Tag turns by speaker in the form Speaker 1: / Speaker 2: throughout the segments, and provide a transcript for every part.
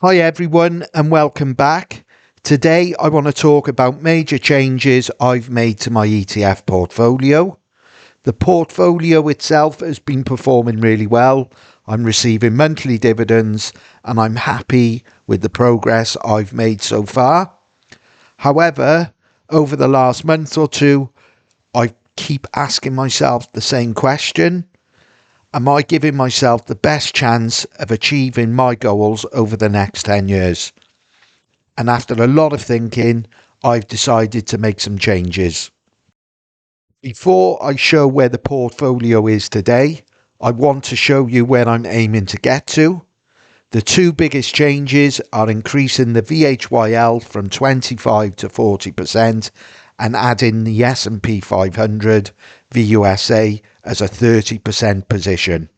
Speaker 1: Hi everyone and welcome back. Today I want to talk about major changes I've made to my ETF portfolio. The portfolio itself has been performing really well. I'm receiving monthly dividends and I'm happy with the progress I've made so far. However, over the last month or two, I keep asking myself the same question. Am I giving myself the best chance of achieving my goals over the next 10 years? And after a lot of thinking, I've decided to make some changes. Before I show where the portfolio is today, I want to show you where I'm aiming to get to. The two biggest changes are increasing the VHYL from 25 to 40% and adding the S&P 500 VUSA as a 30% position.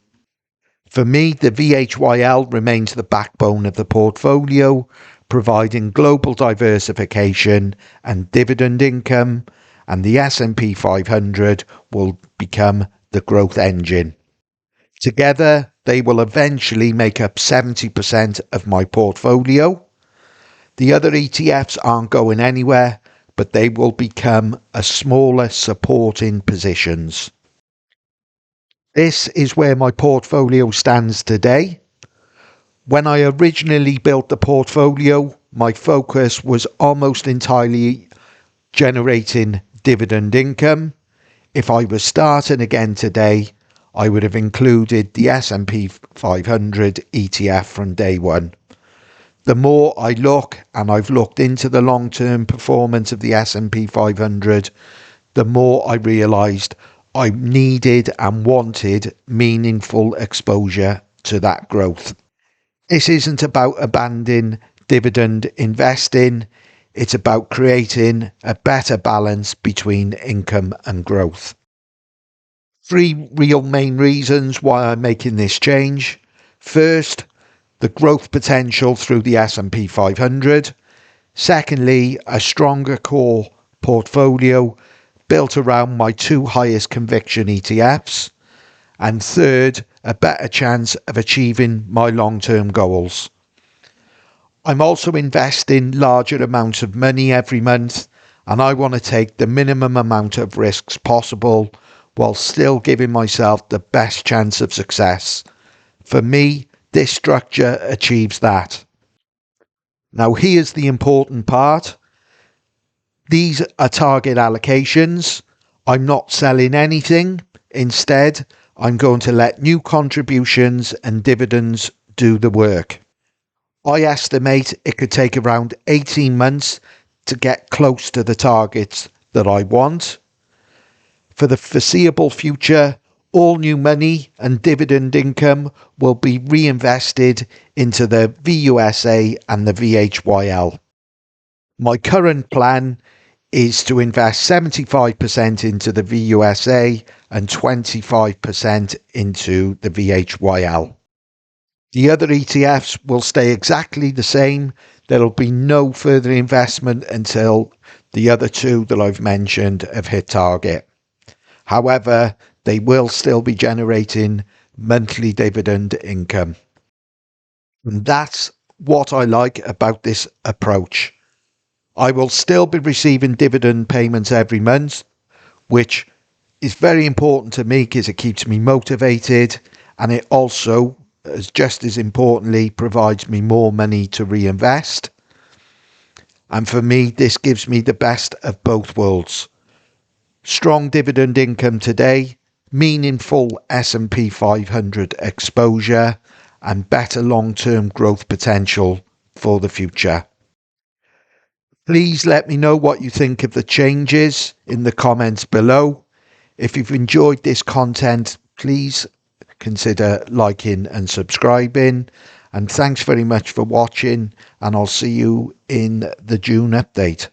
Speaker 1: For me, the VHYL remains the backbone of the portfolio, providing global diversification and dividend income, and the S&P 500 will become the growth engine. Together, they will eventually make up 70% of my portfolio. The other ETFs aren't going anywhere, but they will become a smaller supporting positions. This is where my portfolio stands today. When I originally built the portfolio, my focus was almost entirely generating dividend income. If I was starting again today, I would have included the S&P 500 ETF from day one. The more I look, and I've looked into the long-term performance of the S&P 500, the more I realised I needed and wanted meaningful exposure to that growth. This isn't about abandoning dividend investing, it's about creating a better balance between income and growth. Three real main reasons why I'm making this change. First, the growth potential through the S&P 500. Secondly, a stronger core portfolio built around my two highest conviction ETFs. And third, a better chance of achieving my long-term goals. I'm also investing larger amounts of money every month, and I want to take the minimum amount of risks possible while still giving myself the best chance of success. For me, this structure achieves that. Now here's the important part. These are target allocations. I'm not selling anything. Instead, I'm going to let new contributions and dividends do the work. I estimate it could take around 18 months to get close to the targets that I want. For the foreseeable future, all new money and dividend income will be reinvested into the VUSA and the VHYL. My current plan is to invest 75% into the VUSA and 25% into the VHYL. The other ETFs will stay exactly the same. There will be no further investment until the other two that I've mentioned have hit target. However, they will still be generating monthly dividend income. And that's what I like about this approach. I will still be receiving dividend payments every month, which is very important to me because it keeps me motivated, and it also, just as importantly, provides me more money to reinvest. And for me, this gives me the best of both worlds. Strong dividend income today, meaningful S&P 500 exposure, and better long-term growth potential for the future. Please let me know what you think of the changes in the comments below. If you've enjoyed this content, please consider liking and subscribing. And thanks very much for watching, and I'll see you in the June update.